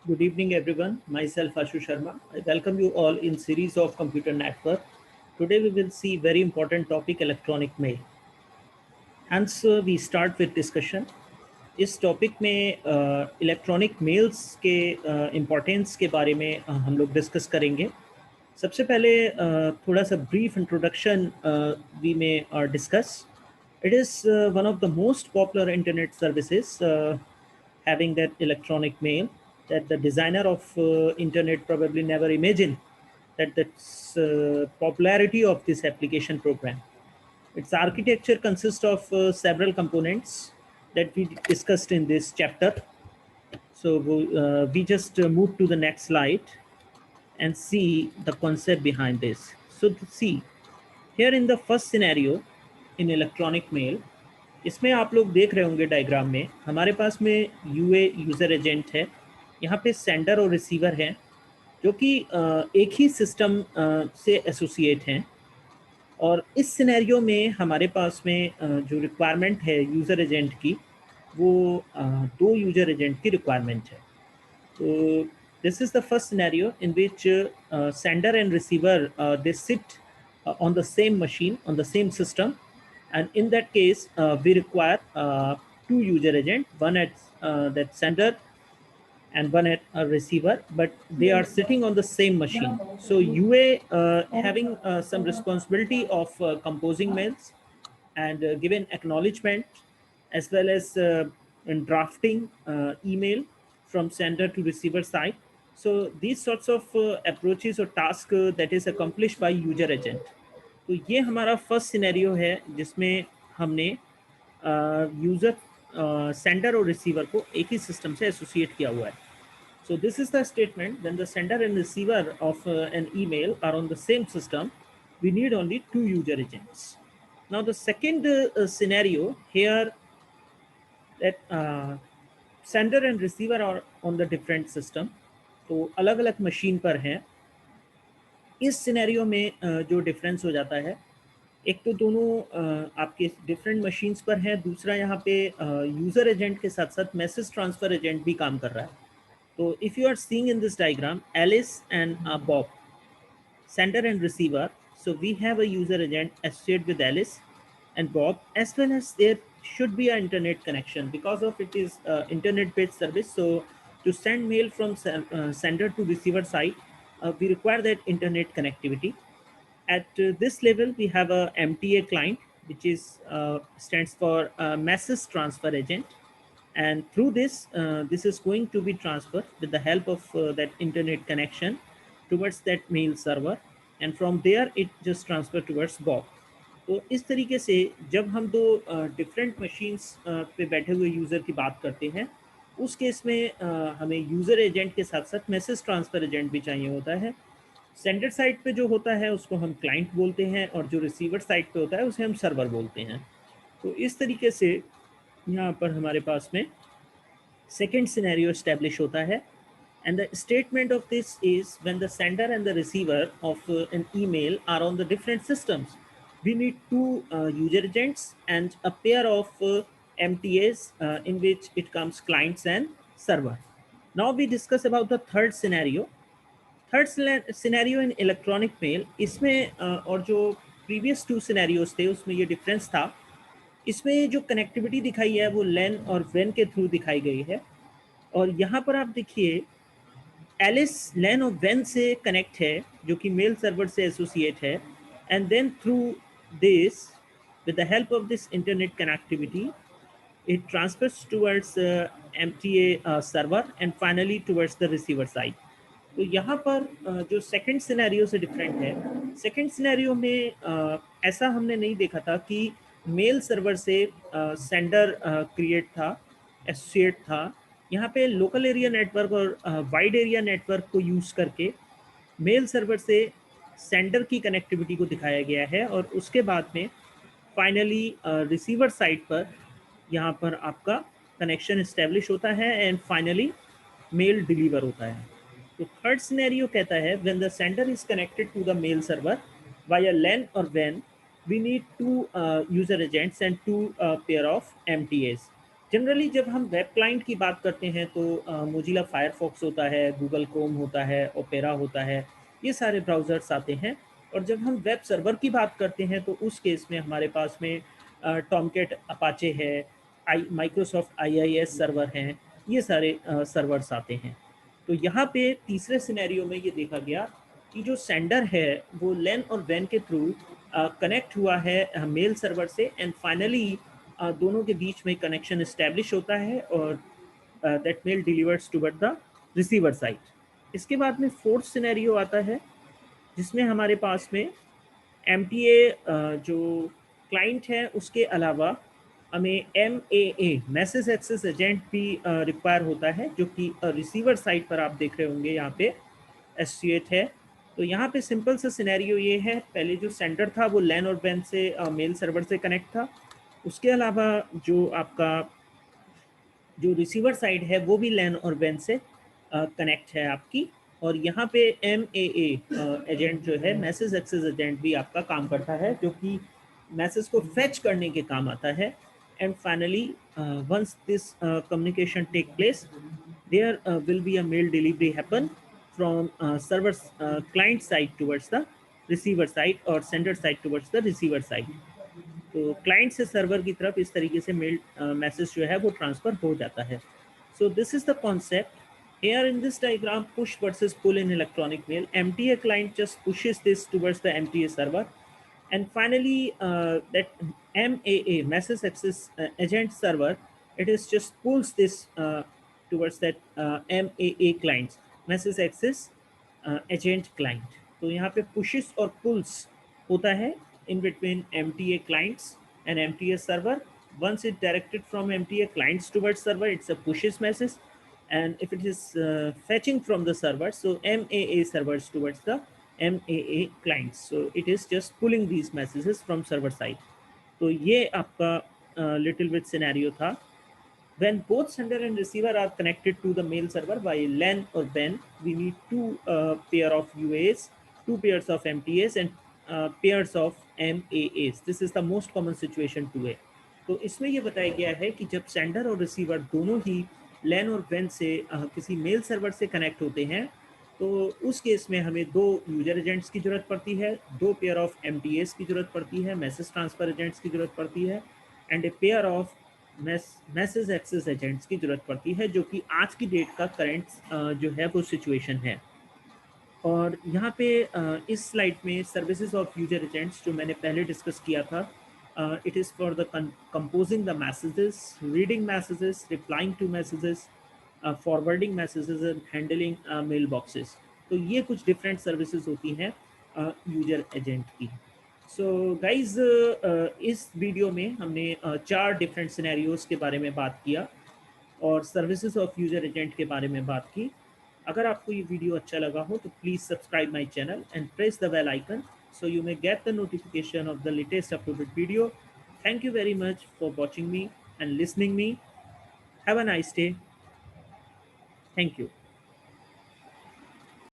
Good evening, everyone. Myself, Ashu Sharma. I welcome you all in series of Computer Network. Today, we will see very important topic: electronic mail. Hence, we start with discussion. इस topic में electronic mails के importance के बारे में हम लोग discuss करेंगे. सबसे पहले थोड़ा सा ब्रीफ इंट्रोडक्शन वी में discuss. It is one of the most popular internet services having that electronic mail that the designer of internet probably never imagined that the popularity of this application program. Its architecture consists of several components that we discussed in this chapter. So we just move to the next slide and see the concept behind this. So see, here in the first scenario in electronic mail, इसमें आप लोग देख रहे होंगे diagram में हमारे पास में UA user agent है. यहाँ पे सेंडर और रिसीवर हैं जो कि एक ही सिस्टम से एसोसिएट हैं. और इस सिनेरियो में हमारे पास में जो रिक्वायरमेंट है यूज़र एजेंट की वो दो यूज़र एजेंट की रिक्वायरमेंट है. तो this is the first scenario in which sender and receiver they sit on the same machine, on the same system, and in that case we require two user agent, one at that sender and one at a receiver, but they are sitting on the same machine. So UA having some responsibility of composing mails and giving acknowledgement as well as in drafting email from sender to receiver side. So these sorts of approaches or task that is accomplished by user agent. तो ये हमारा first scenario है जिसमें हमने user sender और receiver को एक ही system से एसोसिएट किया हुआ है. So this is the statement: when the sender and receiver of an email are on the same system, we need only two user agents. Now the second scenario here, that sender and receiver are on the different system, तो अलग अलग machine पर हैं. इस scenario में जो difference हो जाता है, एक तो दोनों आपके डिफरेंट मशीन्स पर हैं, दूसरा यहाँ पे यूज़र एजेंट के साथ साथ मैसेज ट्रांसफ़र एजेंट भी काम कर रहा है. तो if you are seeing in this diagram Alice and Bob, sender and receiver, so we have a user agent associated with Alice and Bob, as well as there should be an internet connection because of it is internet based service. So to send mail from sender to receiver side, we require that internet connectivity. At this level, we have a MTA client, which is stands for message transfer agent, and through this, this is going to be transferred with the help of that internet connection towards that mail server, and from there it just transfer towards Bob. तो इस तरीके से जब हम दो different machines पे बैठे हुए यूज़र की बात करते हैं, उस केस में हमें यूज़र एजेंट के साथ साथ मैसेज ट्रांसफ़र एजेंट भी चाहिए होता है. सेंडर साइड पे जो होता है उसको हम क्लाइंट बोलते हैं और जो रिसीवर साइड पे होता है उसे हम सर्वर बोलते हैं. तो इस तरीके से यहाँ पर हमारे पास में सेकेंड सिनेरियो एस्टेब्लिश होता है. And the statement of this is when the sender and the receiver of an email are on the different systems, we need two user agents and a pair of MTAs in which it comes clients and server. Now we discuss about the third scenario. Third scenario in electronic mail, इसमें और जो previous to scenarios थे उसमें ये difference था. इसमें जो connectivity दिखाई है वो लैन और वेन के थ्रू दिखाई गई है. और यहाँ पर आप देखिए एलिस लैन और वेन से कनेक्ट है जो कि मेल सर्वर से एसोसिएट है, and then through this with the help of this internet connectivity it transfers towards MTA server and finally towards the receiver side. तो यहाँ पर जो सेकंड सिनेरियो से डिफरेंट है, सेकंड सिनेरियो में ऐसा हमने नहीं देखा था कि मेल सर्वर से सेंडर क्रिएट था, एसोसिएट था. यहाँ पे लोकल एरिया नेटवर्क और वाइड एरिया नेटवर्क को यूज़ करके मेल सर्वर से सेंडर की कनेक्टिविटी को दिखाया गया है और उसके बाद में फाइनली रिसीवर साइड पर यहाँ पर आपका कनेक्शन इस्टेब्लिश होता है एंड फाइनली मेल डिलीवर होता है. तो थर्ड सिनेरियो कहता है when the sender is connected to the mail server via LAN और WAN, we need two user agents and two pair of MTAs. Generally जब हम वेब क्लाइंट की बात करते हैं तो मोजिला फायरफॉक्स होता है, गूगल क्रोम होता है, ओपेरा होता है, ये सारे ब्राउज़र्स आते हैं। और जब हम वेब सर्वर की बात करते हैं तो उस केस में हमारे पास में टॉमकेट अपाचे है, माइक्रोसॉफ्ट आईआईएस सर्वर हैं, ये सारे सर्वर्स आते हैं। तो यहाँ पे तीसरे सिनेरियो में ये देखा गया कि जो सेंडर है वो लैन और वैन के थ्रू कनेक्ट हुआ है मेल सर्वर से, एंड फाइनली दोनों के बीच में कनेक्शन इस्टेब्लिश होता है और that mail delivers toward the receiver side. इसके बाद में फोर्थ सिनेरियो आता है जिसमें हमारे पास में MTA जो क्लाइंट है उसके अलावा हमें MAA मैसेज एक्सेस एजेंट भी रिक्वायर होता है, जो कि रिसीवर साइड पर आप देख रहे होंगे यहाँ पे एसोसिएट है। तो यहाँ पे सिंपल सा सिनेरियो ये है, पहले जो सेंडर था वो लैन और वैन से मेल सर्वर से कनेक्ट था, उसके अलावा जो आपका जो रिसीवर साइड है वो भी लैन और वैन से कनेक्ट है आपकी। और यहाँ पे MAA एजेंट जो है मैसेज एक्सेस एजेंट भी आपका काम करता है, जो कि मैसेज को फेच करने के काम आता है। And finally once this communication take place, there will be a mail delivery happen from server client side towards the receiver side or sender side towards the receiver side. तो client से server की तरफ इस तरीके से mail message जो है वो ट्रांसफर हो जाता है। So this is the concept here in this diagram, push versus pull in electronic mail. MTA client just pushes this towards the MTA server, and finally that MAA message access agent server, it is just pulls this towards that MAA clients message access agent client. तो यहाँ पे pushes और pulls होता है in between MTA clients and MTA server. Once it directed from MTA clients towards server, it's a pushes message, and if it is fetching from the server, so MAA servers towards the MAA clients, so it is just pulling these messages from server side. तो ये आपका little bit scenario था when both sender and receiver are connected to the mail server by LAN or WAN. We need two pair of UAs, two pairs of MTAs, and pairs of MAAs. This is the most common situation to है। तो इसमें ये बताया गया है कि जब sender और रिसीवर दोनों ही लैन और वैन से किसी मेल सर्वर से कनेक्ट होते हैं, तो उस केस में हमें दो यूजर एजेंट्स की ज़रूरत पड़ती है, दो पेयर ऑफ MTAs की ज़रूरत पड़ती है, मैसेज ट्रांसफर एजेंट्स की ज़रूरत पड़ती है, and a pair of message access agents की ज़रूरत पड़ती है, जो कि आज की डेट का करंट जो है वो सिचुएशन है। और यहाँ पे इस स्लाइड में सर्विसेज ऑफ यूजर एजेंट्स जो मैंने पहले डिस्कस किया था, it is for the composing the messages, reading messages, replying to messages, forwarding messages and handling mail boxes. तो ये कुछ डिफरेंट सर्विसेज होती हैं यूजर एजेंट की। सो गाइज इस वीडियो में हमने 4 डिफरेंट सिनेरियोज के बारे में बात किया और सर्विसेज ऑफ यूजर एजेंट के बारे में बात की। अगर आपको ये वीडियो अच्छा लगा हो तो please subscribe my channel and press the bell icon so you may get the notification of the latest uploaded video. Thank you very much for watching me and listening me. Have a nice day. Thank you.